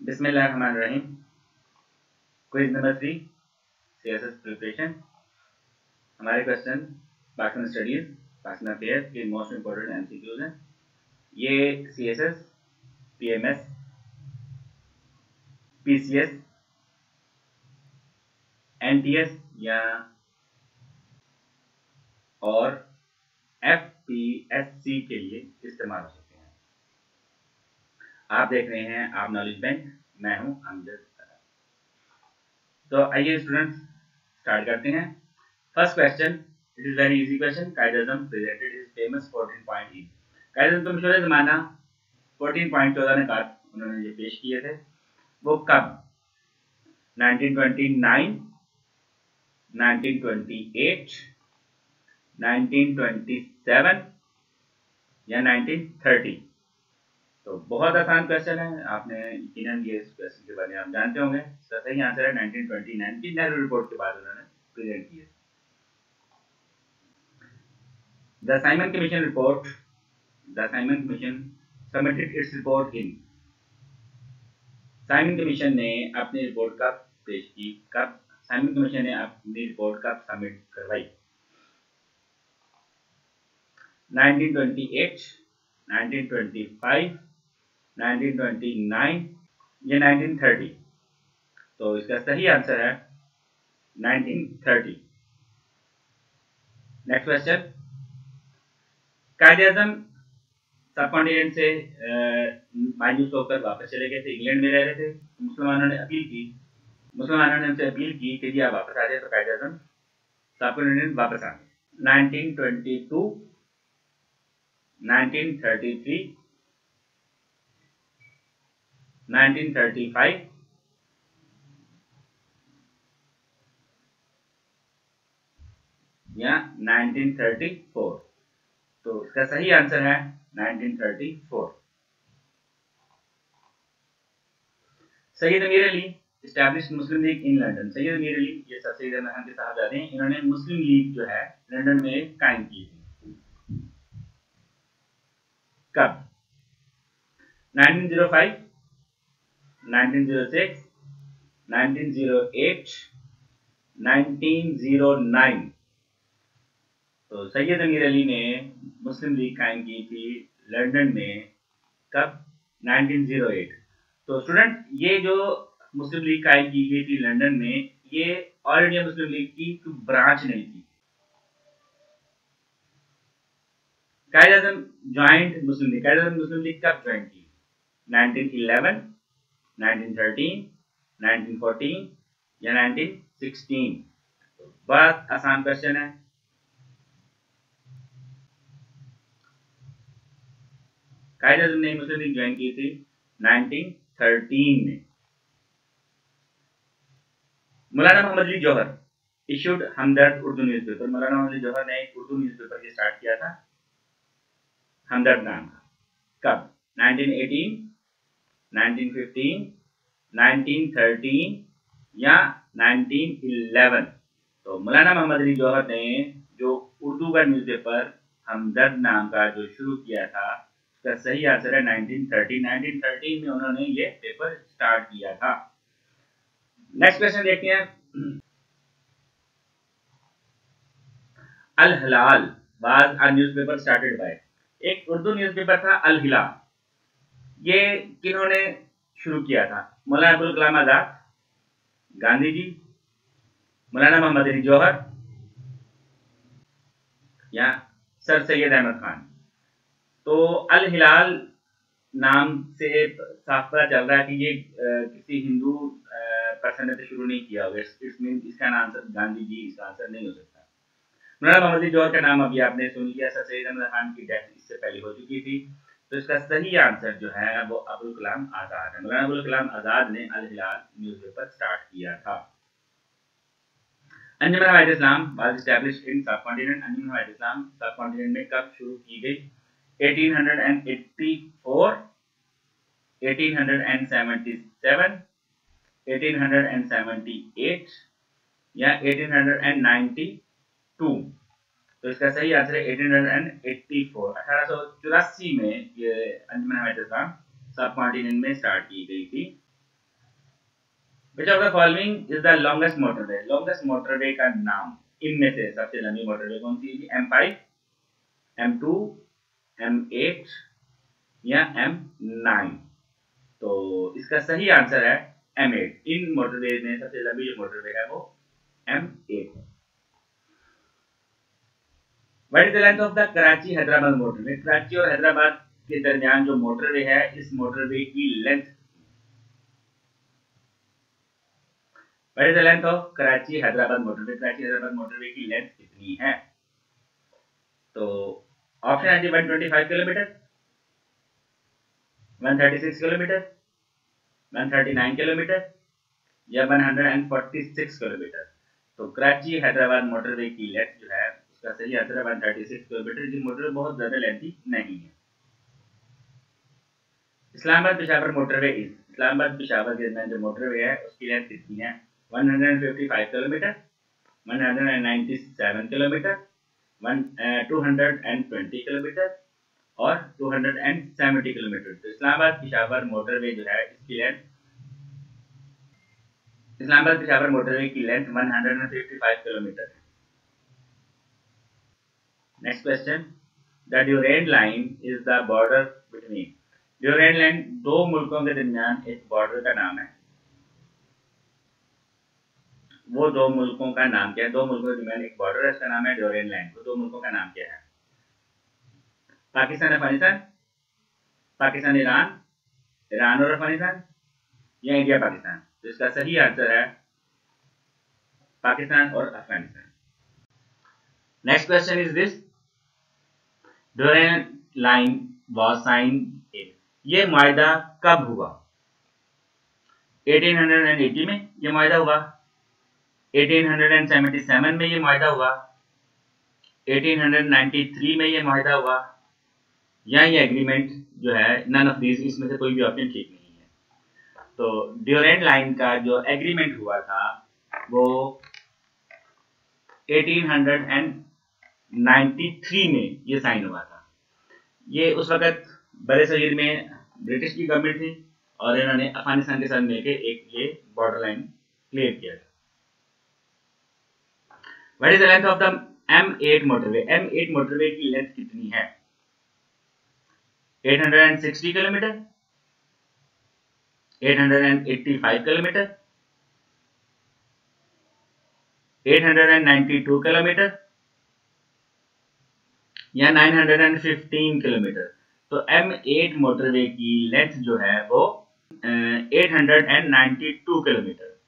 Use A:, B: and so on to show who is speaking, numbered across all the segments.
A: बिस्मिल्लाहिर्रहमानिर्रहीम। Quiz number 3, CSS preparation. हमारे question Pakistan studies, Pakistan affair के मोस्ट इंपॉर्टेंट एमसीक्यूज हैं। ये सीएसएस, पीएमएस, पीसीएस, एनटीएस या और एफपीएससी के लिए इस्तेमाल हो सकते हैं। आप देख रहे हैं आप नॉलेज बैंक, मैं हूं अमजद। तो आइए स्टूडेंट्स स्टार्ट करते हैं। First question, it is very easy question. Quaid-e-Azam presented his famous 14 point ही। कायद-ए-आज़म तो मशहूर ज़माना 14 पॉइंट 14 निकात उन्होंने ये पेश किए थे। वो कब? 1929, 1928, 1927 या 1930। तो बहुत आसान क्वेश्चन है, आपने यकीनन ये इस क्वेश्चन के बारे में आप जानते होंगे। इसका सही आंसर है 1929 की नेहरू रिपोर्ट के बाद उन्होंने प्रेजेंट किए। The Simon Commission report. The Simon Commission submitted its report in. Simon commission ने अपनी रिपोर्ट कब पेश की? कब साइमन कमीशन ने अपनी रिपोर्ट कब सबमिट करवाई? 1928, 1925, 1929 या 1930। तो इसका सही आंसर है 1930। नेक्स्ट क्वेश्चन, कायद-ए-आज़म सब कॉन्टिनेंट से मायूस होकर वापस चले गए थे, इंग्लैंड में रह रहे थे। मुसलमानों ने उनसे अपील की कि जी आप वापस आ जाए। तो कायद-ए-आज़म सब कॉन्टिनेंट वापस आ गए। 1922, 1933, 1935 या 1934। तो इसका सही आंसर है 1934। सैयद अमीर Ali established Muslim league in London. Syed अमीर अली ये सर सैयद अहमद खान के साहबजादे हैं। इन्होंने मुस्लिम लीग जो है लंदन में कायम की थी। कब? 1905, 1906, 1908, 1909। तो सैयद अमीर अली ने मुस्लिम लीग कायम की थी लंदन में। कब? 1908। तो स्टूडेंट ये जो मुस्लिम लीग कायम की गई थी लंदन में, ये ऑल इंडिया मुस्लिम लीग की ब्रांच नहीं थी। कायद-ए-आज़म ज्वाइंट मुस्लिम लीग, कायद-ए-आज़म मुस्लिम लीग कब ज्वाइन की? 1911, 1913, 1914 या 1916। बहुत आसान क्वेश्चन है। कायद-ए-आज़म ने मुस्लिम लीग ज्वाइन की थी 1913 में। मौलाना मोहम्मद अली जौहर इशूड हमदर्द उर्दू न्यूज़पेपर। मौलाना मोहम्मद अली जौहर ने एक उर्दू न्यूज़पेपर स्टार्ट किया था हमदर्द नाम का। कब? 1918, 1915, 1913 या 1911। तो मौलाना मोहम्मद अली जौहर ने जो उर्दू का न्यूज़पेपर हमदर्द नाम का जो शुरू किया था, उसका सही आंसर है 1913। 1913 में उन्होंने ये पेपर स्टार्ट किया था। नेक्स्ट क्वेश्चन देखते हैं। Al Hilal was a newspaper started by. एक उर्दू न्यूज़पेपर था अल हिलाल। ये किन्होंने शुरू किया था? मौलाना अबुल कलाम आजाद, गांधी जी, मौलाना मोहम्मद अली जौहर या सर सैयद अहमद खान। तो अल हिलाल नाम से साफ पता चल रहा है कि ये किसी हिंदू पर्सन ने तो शुरू नहीं किया होगा। इसका आंसर गांधी जी इसका आंसर नहीं हो सकता। मौलाना मोहम्मद अली जौहर का नाम अभी आपने सुन लिया। सर सैयद अहमद खान की डेथ इससे पहले हो चुकी थी। तो इसका सही आंसर जो है वो अबुल कलाम आजाद है। मौलाना अबुल कलाम आजाद ने अल हिलाल न्यूज़पेपर स्टार्ट किया था। अंजुमन हमायत इस्लाम वाज एस्टैब्लिश्ड इन सब कॉन्टिनेंट। अंजुमन हमायत इस्लाम सब कॉन्टिनेंट में कब शुरू की गई? 1884, 1877, 1878 या 1892। तो इसका सही आंसर है 1884। 1884 में ये अंजुमन हमायत इस्लाम सब कॉन्टिनेंट में स्टार्ट की गई थी। Which of the following is the longest motorway? Longest motorway का नाम इनमें से सबसे लंबी मोटरवे कौन सी है? M5, M2, M8 या M9? तो इसका सही आंसर है M8। इन मोटरवे में सबसे लंबी जो मोटरवे है वो M8 है। What is the length of the Karachi Hyderabad motorway? Karachi और हैदराबाद के दरमियान जो मोटरवे है, इस मोटरवे की length, what is the length of Karachi Hyderabad motorway? Karachi Hyderabad motorway की लेंथ कितनी है? तो ऑप्शन है 125 किलोमीटर, 136 किलोमीटर, 139 किलोमीटर या 146 किलोमीटर। तो कराची हैदराबाद मोटरवे की लेंथ जो है उसका सही आंसर है 136 किलोमीटर। ये मोटरवे बहुत ज्यादा लेंथी नहीं है। इस्लामाबाद पेशावर मोटरवे इज, इस्लामाबाद पेशावर के दरमियान जो मोटरवे है उसकी लेंथ कितनी है? 155 किलोमीटर, 197 किलोमीटर, 220 किलोमीटर और 270 किलोमीटर। तो इस्लामाबाद पेशावर मोटरवे जो है इसकी लेंथ, इस्लामाबाद पेशावर मोटरवे की लेंथ 155 किलोमीटर है। Next question, the Durand line is the border between. Durand line दो मुल्कों के दरमियान एक बॉर्डर का नाम है। वो दो मुल्कों का नाम क्या है? दो मुल्कों के दरमियान एक बॉर्डर है, इसका नाम है ड्यूरेंट लाइन। वो दो मुल्कों का नाम क्या है? पाकिस्तान अफगानिस्तान, पाकिस्तान ईरान, ईरान और अफगानिस्तान या इंडिया पाकिस्तान? तो इसका सही आंसर है पाकिस्तान और Afghanistan. Next question is this, Durand line was signed in. ये मुआहदा कब हुआ? 1880 में ये मुआहदा हुआ, 1877 में ये मुआहदा हुआ, 1893 में ये मुआहदा हुआ या ये एग्रीमेंट जो है नन ऑफ दीज, इसमें से कोई भी ऑप्शन ठीक नहीं है। तो ड्यूरेंट लाइन का जो एग्रीमेंट हुआ था वो 1893 में ये साइन हुआ था। ये उस वक्त बड़े सगीर में ब्रिटिश की गवर्नमेंट थी और इन्होंने अफगानिस्तान के साथ मिलकर एक ये बॉर्डर लाइन क्लियर किया था। What is the length of the M8 motorway? M8 motorway की लेंथ कितनी है? 860 किलोमीटर, 885 किलोमीटर, 892 किलोमीटर या 915 किलोमीटर? तो M8 मोटरवे की लेंथ जो है वो 892 किलोमीटर।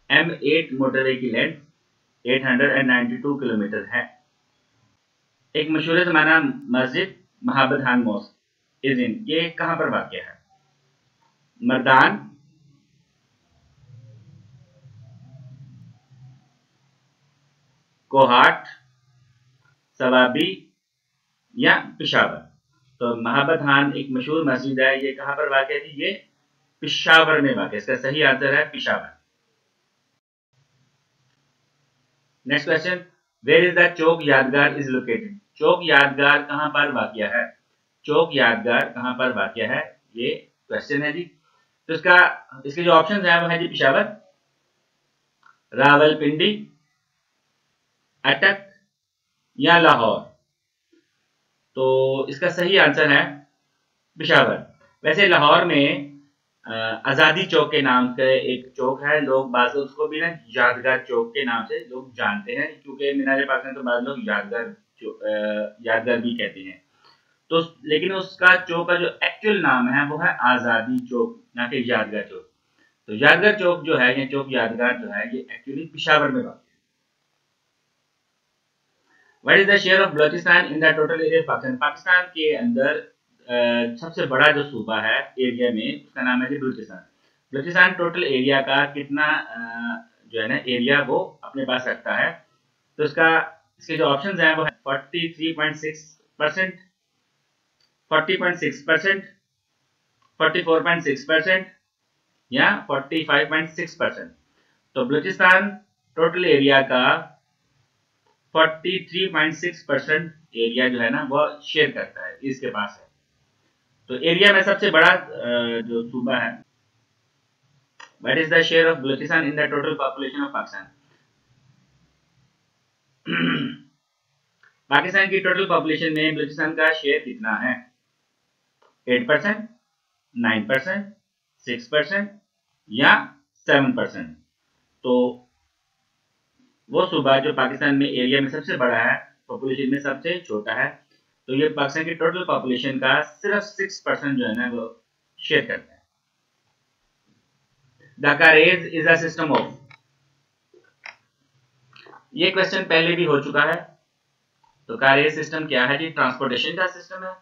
A: M8 मोटरवे की लेंथ 892 किलोमीटर है। एक मशहूर ज़माना मस्जिद Mahabat Khan mask is in, ये कहां पर वाक़ है? मर्दान, कोहाट, सवाबी या पेशावर? तो महाबत खान एक मशहूर मस्जिद है, ये कहां पर वाक़ थी? ये पेशावर में वाक़ है। इसका सही आंसर है Peshawar. Next question, where is the Chowk Yadgar is located? चौक यादगार कहां पर वाक़ है? चौक यादगार कहां पर वाक़ है? ये क्वेश्चन है जी। तो इसके जो ऑप्शन है वो है जी पेशावर, रावलपिंडी, अटक या लाहौर? तो इसका सही आंसर है पेशावर। वैसे लाहौर में आज़ादी चौक के नाम का एक चौक है, लोग बाज़ उसको भी ना यादगार चौक के नाम से लोग जानते हैं, क्योंकि मीनार पाकिस्तान तो बाज़ लोग यादगार भी कहते हैं। तो लेकिन उसका चौक का जो एक्चुअल नाम है वो है आज़ादी चौक, ना कि यादगार चौक। तो यादगार चौक जो है, ये चौक यादगार जो है, ये एक्चुअली पेशावर में वाक़ है। What is the share of Balochistan in the total area of Pakistan? Pakistan के अंदर सबसे बड़ा जो सूबा है एरिया में, उसका नाम है जी बलूचिस्तान। बलूचिस्तान टोटल एरिया का कितना जो है ना एरिया वो अपने पास रखता है? तो इसके जो ऑप्शंस हैं वो है 43.6%, 40.6%, 44.6% या 45.6%। तो बलूचिस्तान टोटल एरिया का 43.6% एरिया जो है ना वो शेयर करता है, इसके पास है। तो एरिया में सबसे बड़ा जो सूबा है What is the share of Balochistan in the total population of Pakistan? Pakistan की टोटल पॉपुलेशन में बलूचिस्तान का शेयर कितना है? 8%, 9%, 6% या 7%? तो वो सूबा जो पाकिस्तान में एरिया में सबसे बड़ा है, पॉपुलेशन में सबसे छोटा है, तो ये पाकिस्तान की टोटल पॉपुलेशन का सिर्फ 6% जो है ना वो शेयर करता है। The karez is a system of, ये क्वेश्चन पहले भी हो चुका है। तो कारेज सिस्टम क्या है जी? ट्रांसपोर्टेशन का सिस्टम है,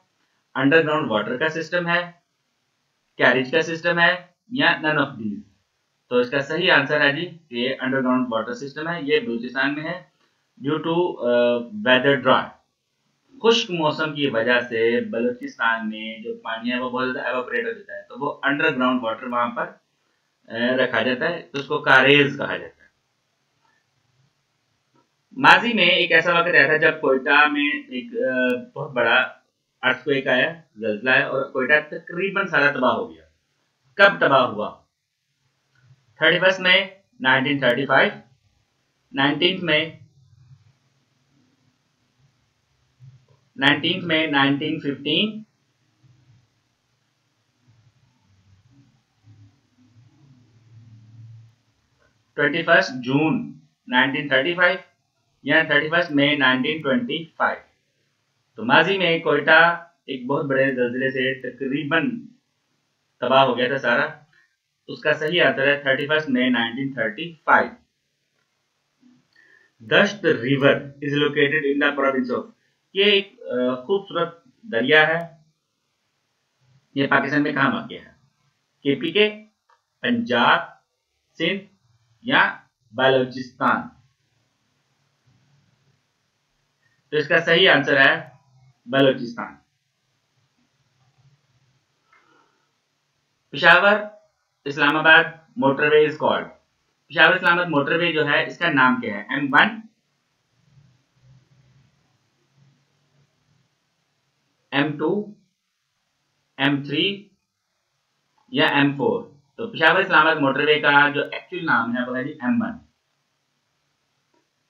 A: अंडरग्राउंड वाटर का सिस्टम है, कैरेज का सिस्टम है, या नन ऑफ दीज? तो इसका सही आंसर है जी ये अंडरग्राउंड वाटर सिस्टम है। ये बलूचिस्तान में है ड्यू टू वेदर ड्राई, खुश्क मौसम की वजह से बलूचिस्तान में जो पानी है वो बहुत ज्यादा एवापोरेट हो जाता है, तो वो अंडरग्राउंड वाटर वहां पर रखा जाता है, तो उसको कारेज कहा जाता है। माजी में एक ऐसा वक्त आया था जब कोयटा में एक बहुत बड़ा अर्थक्वेक आया, ज़लज़ला आया, और कोयटा तकरीबन सारा तबाह हो गया। कब तबाह हुआ? 31 मई 1935, 19 मई 1915, 21 जून 1935 या 31 मई 1925। तो माजी में कोयटा एक बहुत बड़े ज़लज़ले से तकरीबन तबाह हो गया था सारा। उसका सही आंसर है 31 मई 1935। Dasht river is located in the province of, ये एक खूबसूरत दरिया है, ये पाकिस्तान में कहाँ वाक़ है? KPK, पंजाब, सिंध या बलूचिस्तान? तो इसका सही आंसर है Balochistan. Peshawar Islamabad motorway is called, Peshawar Islamabad motorway जो है इसका नाम क्या है? M1, M2, M3 या M4? तो पेशावर इस्लामाबाद मोटरवे का जो एक्चुअल नाम है वो है जी M1।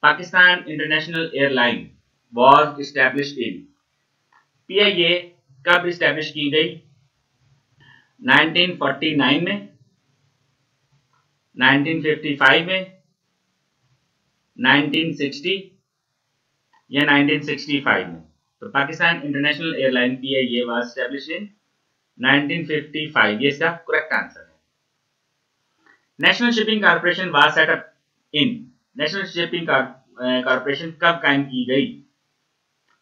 A: Pakistan international airline was established in, PIA कब इस्टेब्लिश की गई? 1949 में, 1955 में, 1960 या 1965 में? तो Pakistan international airline PIA was established in 1955, ये इसका करेक्ट आंसर है। National shipping corporation was set up in, national shipping corporation कब कायम की गई?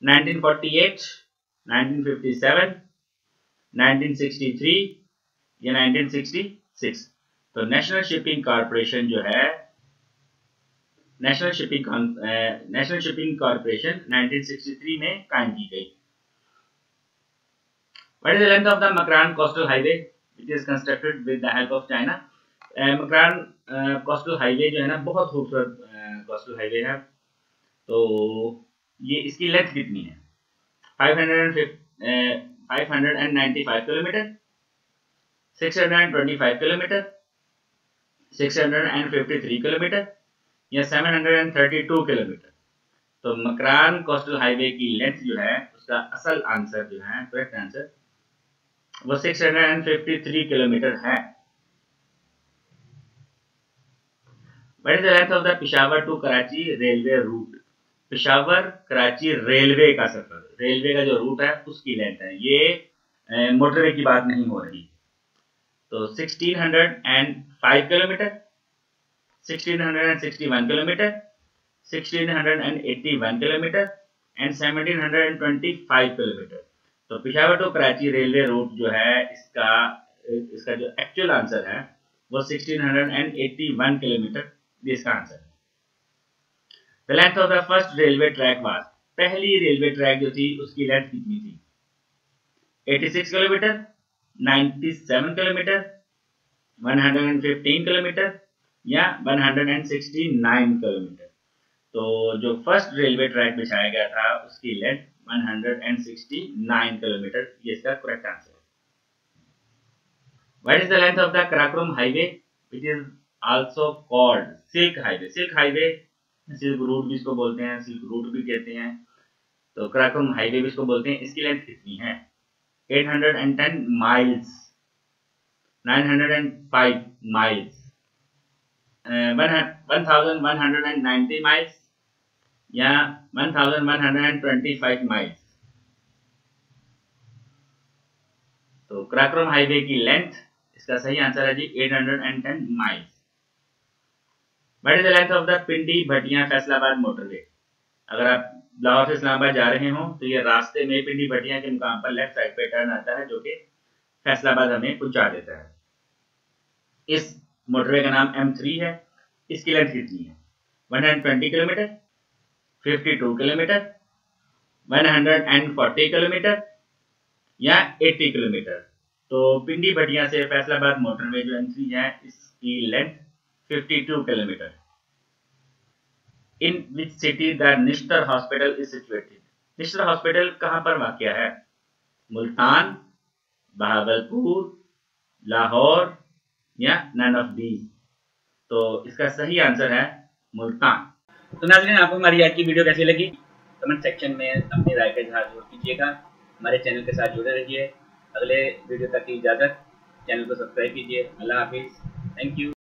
A: 1948, 1957, 1963 या 1966? तो नेशनल शिपिंग कॉर्पोरेशन जो है, नेशनल शिपिंग कॉर्पोरेशन 1963 में कायम की गई। What is the length of the Makran coastal highway which is constructed with the help of China? Makran coastal highway जो है ना बहुत खूबसूरत कोस्टल हाईवे है। तो ये इसकी लेंथ कितनी है? 595 किलोमीटर, 625 किलोमीटर, 653 किलोमीटर या 732 किलोमीटर? तो मकरान कोस्टल हाईवे की लेंथ जो है उसका असल आंसर जो है, करेक्ट आंसर, वो 653 किलोमीटर है। What is the length of the Peshawar to Karachi railway route? Peshawar Karachi railway का सफर, रेलवे का जो रूट है उसकी लेंथ है, ये मोटरवे की बात नहीं हो रही। तो 1605 kilometre, 1661 kilometre, 1681 kilometre and 1725 kilometre? तो Peshawar to Karachi railway route जो है इसका जो एक्चुअल आंसर है वो 1681 किलोमीटर, ये इसका आंसर है। The length of the first railway track was, पहली रेलवे ट्रैक जो थी उसकी लेंथ कितनी थी? 86 किलोमीटर, 97 किलोमीटर, 115 किलोमीटर या 169 किलोमीटर? तो जो फर्स्ट रेलवे ट्रैक बिछाया गया था उसकी लेंथ 169 किलोमीटर, ये इसका करेक्ट आंसर है। What is the length of the Karakoram highway which is also called silk highway. Silk highway silk route भी इसको बोलते हैं, सिल्क रूट भी कहते हैं, तो कराकोरम हाईवे भी इसको बोलते हैं। इसकी लेंथ कितनी है? 810 माइल्स, 905 माइल्स, 1190 माइल्स या 1125 माइल्स। तो कराकोरम हाईवे की लेंथ, इसका सही आंसर है जी 810 miles. What is the length of the Pindi Bhatia Faisalabad motorway? अगर आप लाहौर से इस्लामाबाद जा रहे हो तो ये रास्ते में पिंडी भटिया के मुकाम पर लेफ्ट साइड पे टर्न आता है, जो कि फैसलाबाद हमें पहुंचा देता है। इस मोटरवे का नाम M3 है। इसकी लेंथ कितनी है? 120 किलोमीटर, 52 किलोमीटर, 140 किलोमीटर या 80 किलोमीटर। तो पिंडी भटिया से फैसलाबाद मोटरवे जो M3 है, इसकी length 52 kilometre. In which city the Nishtar hospital is situated? Nishtar hospital कहां पर वाक़या है? मुल्तान, बहावलपुर, लाहौर या नन ऑफ दीज? तो इसका सही आंसर है मुल्तान। तो नाज़रीन, आपको हमारी आज की वीडियो कैसी लगी? कमेंट सेक्शन में अपनी राय का इजहार जरूर कीजिएगा। हमारे चैनल के साथ जुड़े रहिए। अगले वीडियो तक की इजाज़त। चैनल को सब्सक्राइब कीजिए। अल्लाह हाफिज़। Thank you.